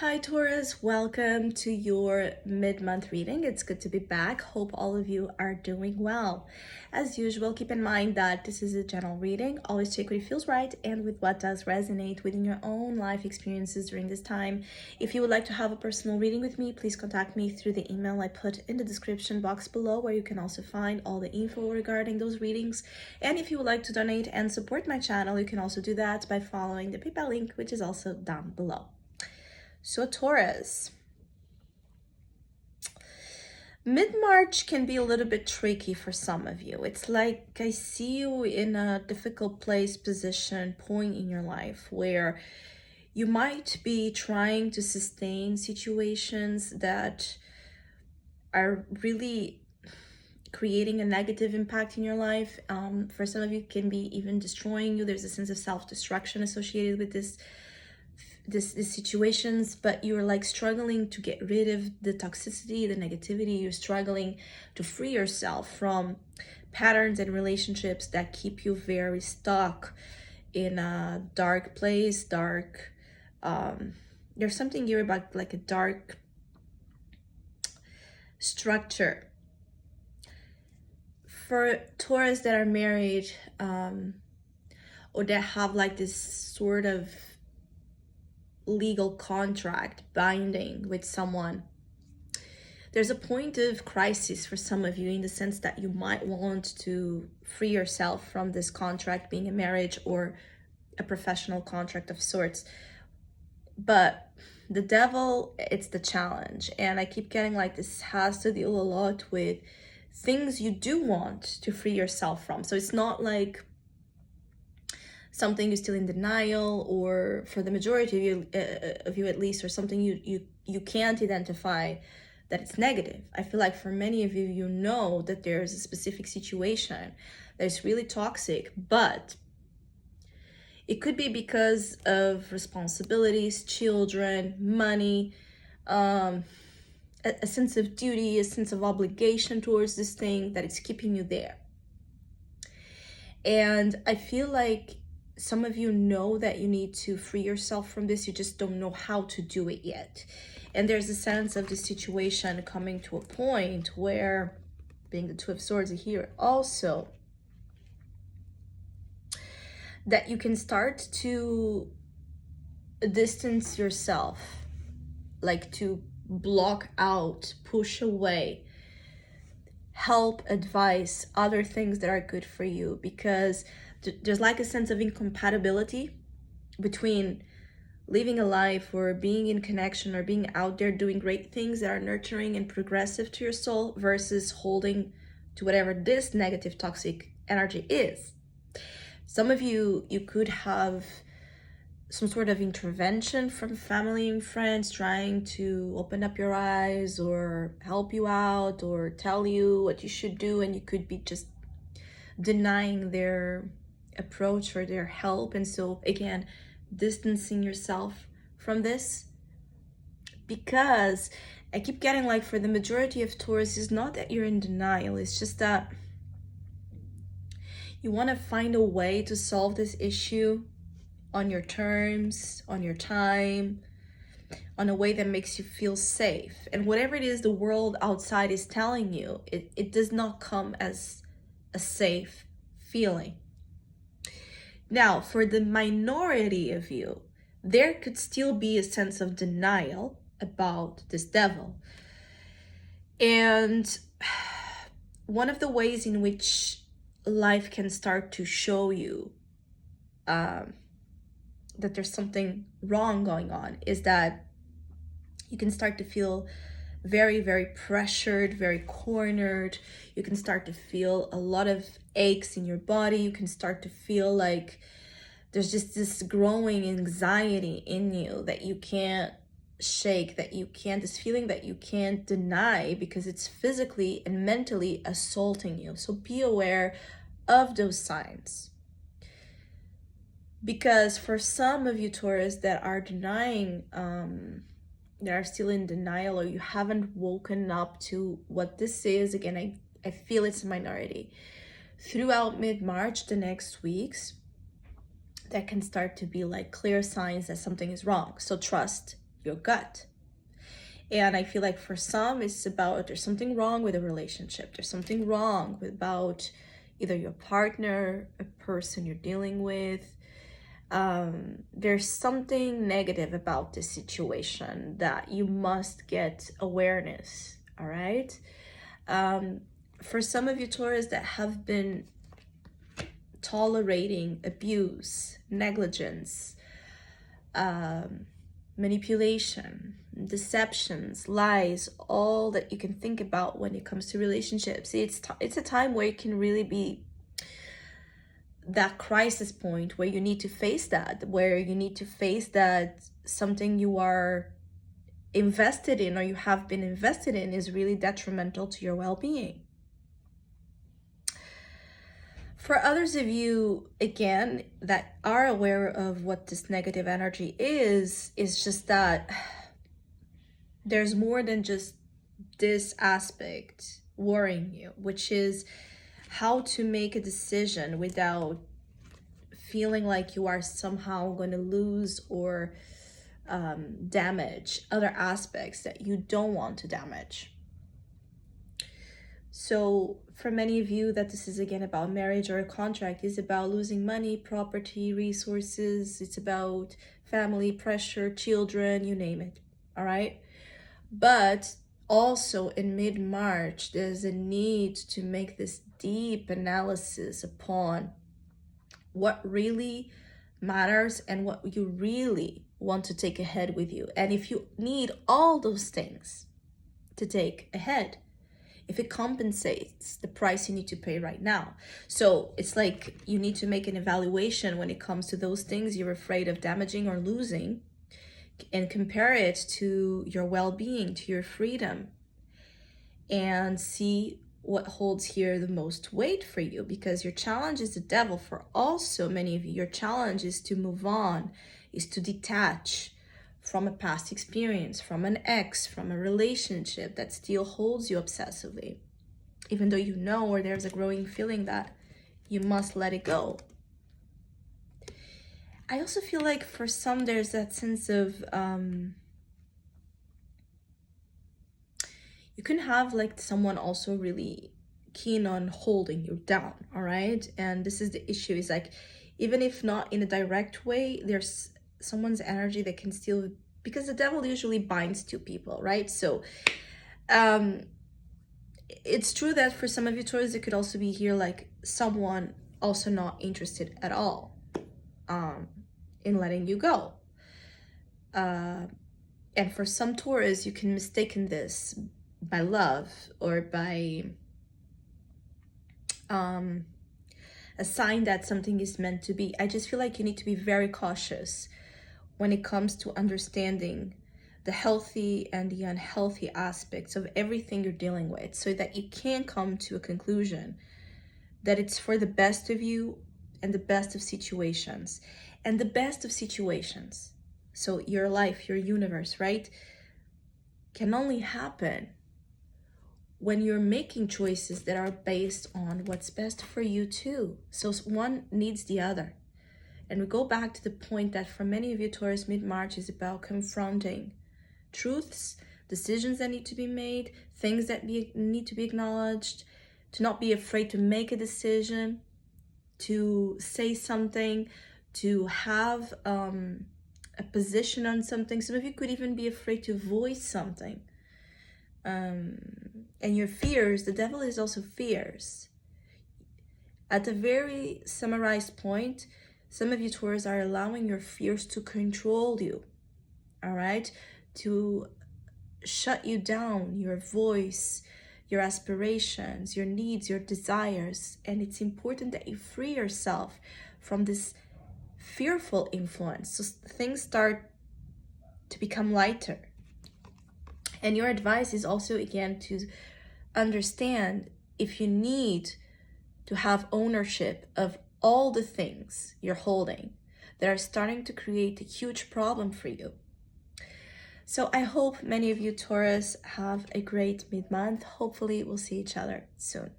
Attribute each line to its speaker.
Speaker 1: Hi Taurus, welcome to your mid-month reading. It's good to be back. Hope all of you are doing well. As usual, keep in mind that this is a general reading. Always check what feels right and with what does resonate within your own life experiences during this time. If you would like to have a personal reading with me, please contact me through the email I put in the description box below, where you can also find all the info regarding those readings. And if you would like to donate and support my channel, you can also do that by following the PayPal link, which is also down below. So Taurus, mid-March can be a little bit tricky for some of you. It's like I see you in a difficult place, position, point in your life where you might be trying to sustain situations that are really creating a negative impact in your life. For some of you, it can be even destroying you. There's a sense of self-destruction associated with these situations, but you're like struggling to get rid of the toxicity, the negativity. You're struggling to free yourself from patterns and relationships that keep you very stuck in a dark place. There's something here about like a dark structure. For Taurus that are married or that have like this sort of legal contract binding with someone, there's a point of crisis for some of you, in the sense that you might want to free yourself from this contract, being a marriage or a professional contract of sorts. But the devil, it's the challenge, and I keep getting like this has to deal a lot with things you do want to free yourself from. So it's not like something you're still in denial, or for the majority of you at least, or something you can't identify that it's negative. I feel like for many of you, you know that there's a specific situation that's really toxic, but it could be because of responsibilities, children, money, a sense of duty, a sense of obligation towards this thing that it's keeping you there. And I feel like some of you know that you need to free yourself from this. You just don't know how to do it yet. And there's a sense of the situation coming to a point where, being the Two of Swords here also, that you can start to distance yourself, like to block out, push away help, advice, other things that are good for you, because there's like a sense of incompatibility between living a life or being in connection or being out there doing great things that are nurturing and progressive to your soul versus holding to whatever this negative toxic energy is. Some of you could have some sort of intervention from family and friends trying to open up your eyes or help you out or tell you what you should do, and you could be just denying their approach or their help. And so again, distancing yourself from this, because I keep getting like, for the majority of Taurus, it's not that you're in denial, it's just that you want to find a way to solve this issue on your terms, on your time, on a way that makes you feel safe. And whatever it is the world outside is telling you, it does not come as a safe feeling. Now, for the minority of you, there could still be a sense of denial about this devil. And one of the ways in which life can start to show you that there's something wrong going on is that you can start to feel very, very pressured, very cornered. You can start to feel a lot of aches in your body. You can start to feel like there's just this growing anxiety in you that you can't shake, this feeling that you can't deny, because it's physically and mentally assaulting you. So be aware of those signs. Because for some of you Taurus that are denying, that are still in denial, or you haven't woken up to what this is, again, I feel it's a minority. Throughout mid-March, the next weeks, that can start to be like clear signs that something is wrong. So trust your gut. And I feel like for some, it's about there's something wrong with a relationship. There's something wrong about either your partner, a person you're dealing with. There's something negative about this situation that you must get awareness, all right? For some of you, Taurus, that have been tolerating abuse, negligence, manipulation, deceptions, lies, all that you can think about when it comes to relationships. It's a time where it can really be that crisis point where you need to face that, something you are invested in or you have been invested in is really detrimental to your well-being. For others of you, again, that are aware of what this negative energy is just that there's more than just this aspect worrying you, which is how to make a decision without feeling like you are somehow going to lose or damage other aspects that you don't want to damage. So for many of you that this is again about marriage or a contract, is about losing money, property, resources. It's about family, pressure, children, you name it. All right. But also in mid-March, there's a need to make this deep analysis upon what really matters and what you really want to take ahead with you. And if you need all those things to take ahead, if it compensates the price you need to pay right now. So it's like you need to make an evaluation when it comes to those things you're afraid of damaging or losing, and compare it to your well-being, to your freedom, and see what holds here the most weight for you. Because your challenge is the devil. For also many of you, your challenge is to move on, is to detach from a past experience, from an ex, from a relationship that still holds you obsessively, even though you know, or there's a growing feeling that you must let it go. I also feel like for some, there's that sense of, you can have like someone also really keen on holding you down, all right? And this is the issue, is like, even if not in a direct way, there's someone's energy that can still, because the devil usually binds to people, right? So it's true that for some of you Taurus, it could also be here like someone also not interested at all in letting you go. And for some Taurus, you can mistake this by love or by a sign that something is meant to be. I just feel like you need to be very cautious when it comes to understanding the healthy and the unhealthy aspects of everything you're dealing with, so that you can come to a conclusion that it's for the best of you and the best of situations. And the best of situations, so your life, your universe, right, can only happen when you're making choices that are based on what's best for you too. So one needs the other. And we go back to the point that for many of you Taurus, mid-March is about confronting truths, decisions that need to be made, things that need to be acknowledged, to not be afraid to make a decision, to say something, to have a position on something. Some of you could even be afraid to voice something. And your fears, the devil is also fears. At a very summarized point, some of you Taurus are allowing your fears to control you, all right? To shut you down, your voice, your aspirations, your needs, your desires. And it's important that you free yourself from this fearful influence, so things start to become lighter. And your advice is also, again, to understand if you need to have ownership of all the things you're holding that are starting to create a huge problem for you. So I hope many of you Taurus have a great mid-month. Hopefully we'll see each other soon.